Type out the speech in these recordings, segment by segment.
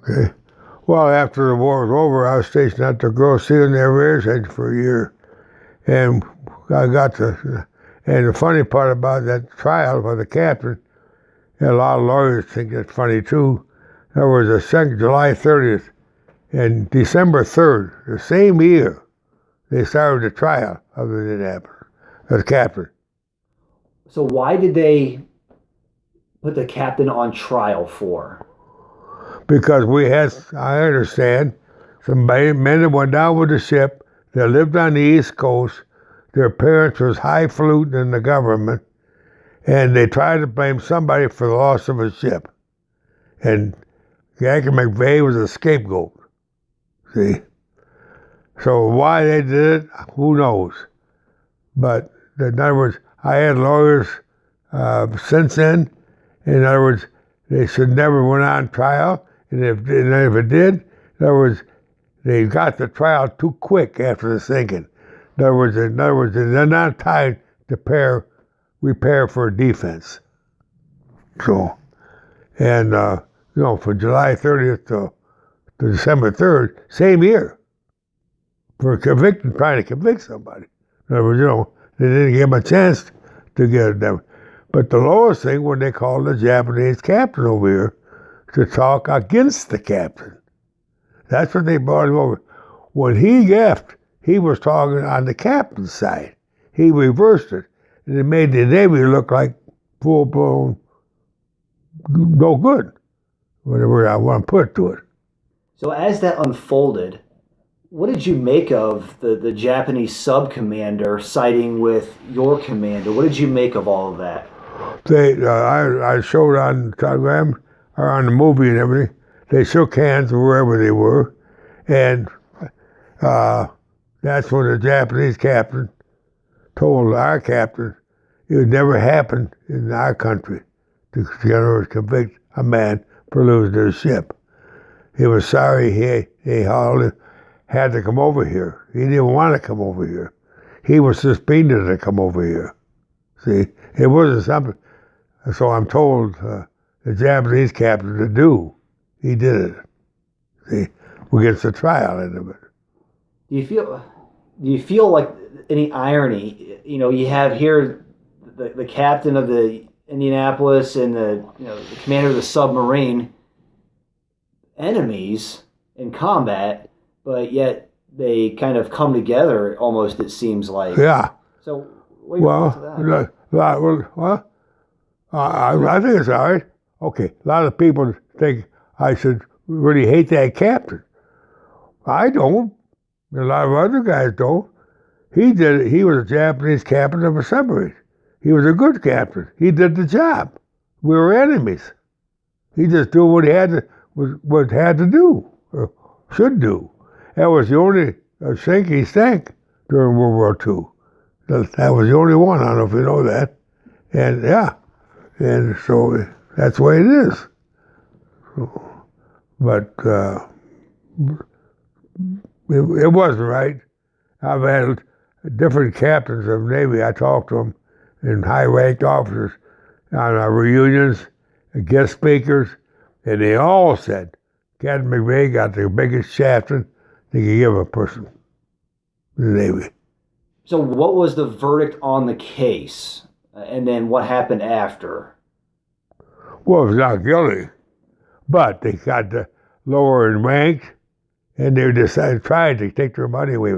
Okay. Well, after the war was over, I was stationed at the Girl Seal Air Station for a year. And I got to, and the funny part about that trial for the captain, and a lot of lawyers think that's funny too. There was a second, July 30th, and December 3rd, the same year, they started the trial of the Indianapolis, the captain. So why did they put the captain on trial for? Because we had, I understand, some men that went down with the ship that lived on the East Coast. Their parents was highfalutin in the government, and they tried to blame somebody for the loss of a ship. And Captain McVay was a scapegoat. See? So why they did it, who knows? But in other words, I had lawyers since then. In other words, they should never went on trial. And if it did, in other words, they got the trial too quick after the sinking. In other words, they're not tied to repair for defense. So, and from July 30th to December 3rd, same year, for trying to convict somebody. In other words, they didn't give them a chance to get it done. But the lowest thing when they called the Japanese captain over here to talk against the captain. That's what they brought him over. When he left, he was talking on the captain's side. He reversed it, and it made the Navy look like full-blown no good, whatever I want to put to it. So as that unfolded, what did you make of the Japanese sub-commander siding with your commander? What did you make of all of that? I showed on telegram or on the movie and everything. They shook hands wherever they were, and that's when the Japanese captain told our captain it would never happen in our country to convict a man for losing his ship. He was sorry he had to come over here. He didn't want to come over here. He was suspended to come over here. See, it wasn't something. So I'm told the Japanese captain to do. He did it. See, we get the trial end of it. Do you feel like any irony? You have here the captain of the Indianapolis and the commander of the submarine, enemies in combat, but yet they kind of come together almost, it seems like. Yeah. So what are your thoughts on that? I think it's all right. Okay, a lot of people think I should really hate that captain. I don't. A lot of other guys don't. He did it. He was a Japanese captain of a submarine. He was a good captain. He did the job. We were enemies. He just did what he had to do, or should do. That was the only sink he sank during World War II. That was the only one. I don't know if you know that. And yeah, and so that's the way it is. So, but it wasn't right. I've had different captains of the Navy. I talked to them, and high-ranked officers on our reunions, guest speakers, and they all said Captain McVay got the biggest shafting they could give a person in the Navy. So what was the verdict on the case? And then what happened after? Well, it was not guilty, but they got the lower in rank, and they tried to take their money away.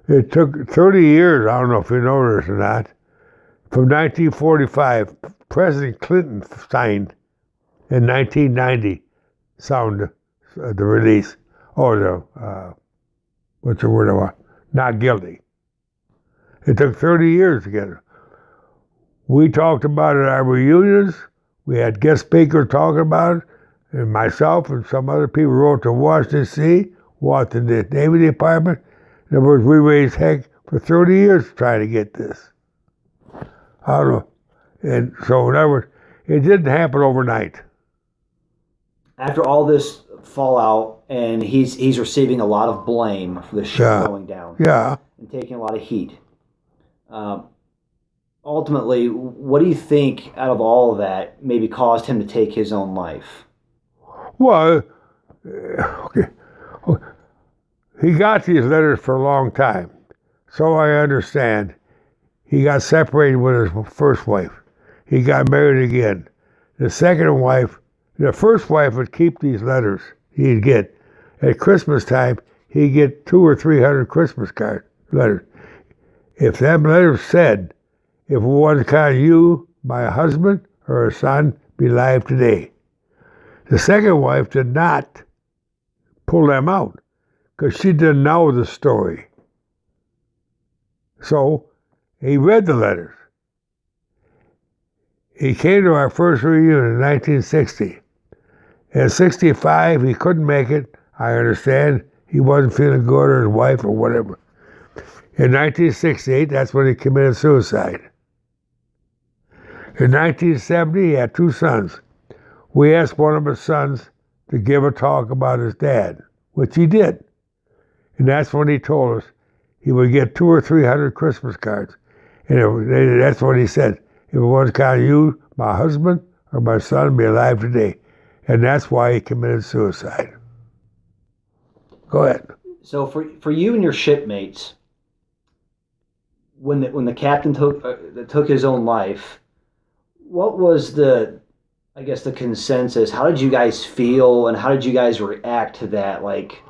It took 30 years, I don't know if you know this or not, from 1945, President Clinton signed in 1990, signed the release, or what's the word I want? Not guilty. It took 30 years to get it. We talked about it at our reunions. We had guest speakers talking about it, and myself and some other people wrote to Washington, D.C., Washington, the Navy Department. In other words, we raised heck for 30 years trying to get this. I don't know. And so, in other words, it didn't happen overnight. After all this fallout, and he's receiving a lot of blame for the ship going down. Yeah. And taking a lot of heat. Ultimately, what do you think out of all of that maybe caused him to take his own life? Well, Okay. He got these letters for a long time. So I understand. He got separated with his first wife. He got married again. The second wife, the first wife would keep these letters he'd get. At Christmas time, he'd get 200 or 300 Christmas card letters. If them letters said, if one kind you, my husband or a son, be alive today. The second wife did not pull them out because she didn't know the story. So he read the letters. He came to our first reunion in 1960. In 65, he couldn't make it. I understand he wasn't feeling good, or his wife, or whatever. In 1968, that's when he committed suicide. In 1970, he had 2 sons. We asked one of his sons to give a talk about his dad, which he did. And that's when he told us he would get 200 or 300 Christmas cards. And that's what he said. If it wasn't kind of you, my husband, or my son be alive today. And that's why he committed suicide. Go ahead. So for you and your shipmates, when the captain took his own life, what was the consensus? How did you guys feel, and how did you guys react to that? Like,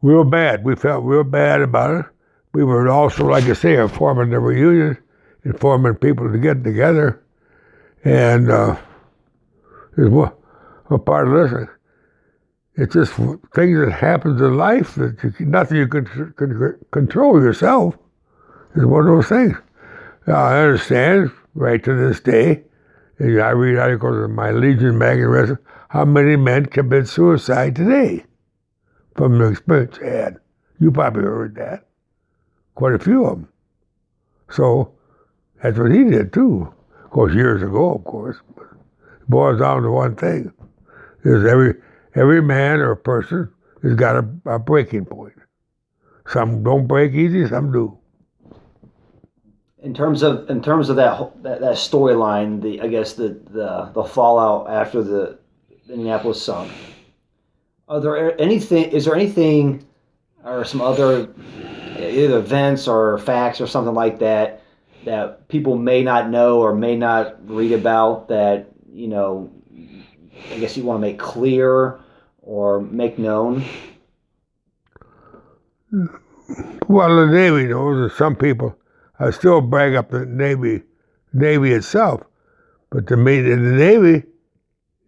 real bad. We felt real bad about it. We were also, like I say, informing the reunion, informing people to get together, and it's a part of this. It's just things that happen in life that nothing you can control yourself. It's one of those things. Now, I understand, right to this day, and I read articles in my Legion magazine, how many men commit suicide today from the experience they had. You probably heard that. Quite a few of them. So that's what he did too. Of course, years ago, of course. But it boils down to one thing. Is every man or person has got a breaking point. Some don't break easy, some do. In terms of that storyline, the fallout after the Indianapolis sunk. Is there anything or some other either events or facts or something like that people may not know or may not read about that, you know, I guess you want to make clear or make known? Well, the Navy knows that some people still brag up the Navy itself, but in the Navy,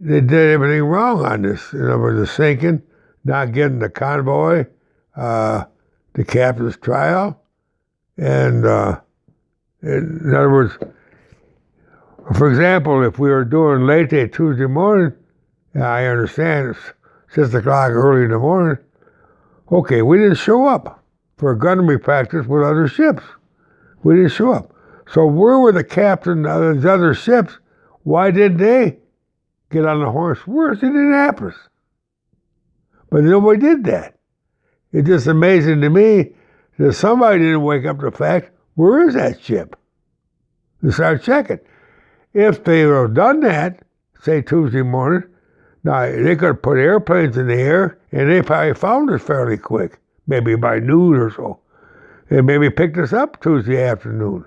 they did everything wrong on this. In other words, the sinking, not getting the convoy, the captain's trial, and in other words, for example, if we were doing late day Tuesday morning, I understand it's 6 o'clock early in the morning. Okay, we didn't show up for a gunnery practice with other ships. We didn't show up. So where were the captain of these other ships? Why didn't they get on the horse? Where's Indianapolis? But nobody did that. It's just amazing to me that somebody didn't wake up to the fact, where is that ship? And start checking. If they would have done that, say Tuesday morning, now they could have put airplanes in the air, and they probably found us fairly quick, maybe by noon or so. They maybe picked us up Tuesday afternoon.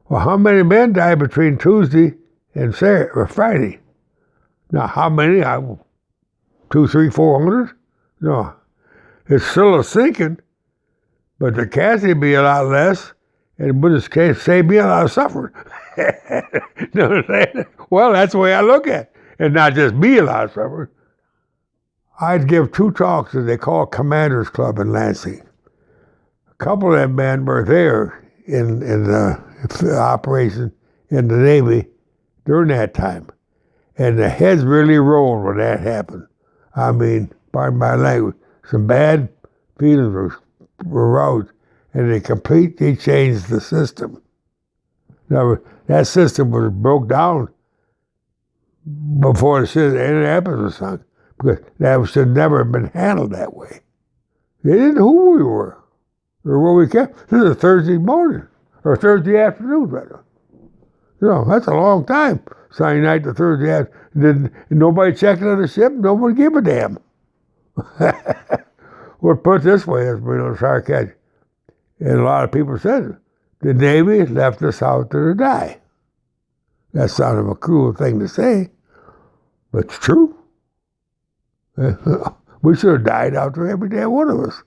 Well, how many men died between Tuesday and Saturday or Friday? Now, how many? 2, 3, 400? No. It's still a sinking, but the casualty be a lot less, and in this case, save me a lot of suffering. You know what I'm saying? Well, that's the way I look at it. And not just me a lot of suffering. I'd give 2 talks that they call Commanders Club in Lansing. A couple of them men were there in the operation in the Navy during that time. And the heads really rolled when that happened. I mean, pardon my language, some bad feelings were aroused, and they completely changed the system. Now, that system was broke down before the Indianapolis was sunk, because that should never have been handled that way. They didn't know who we were or where we came. This is a Thursday morning, or Thursday afternoon, rather. You know, that's a long time. Sunday night to Thursday afternoon. Nobody checked on the ship. Nobody gave a damn. Well, put it this way, as we little sarcastic, and a lot of people said the Navy left us out there to die. That sounded a cruel thing to say, but it's true. We should have died out there, every damn one of us.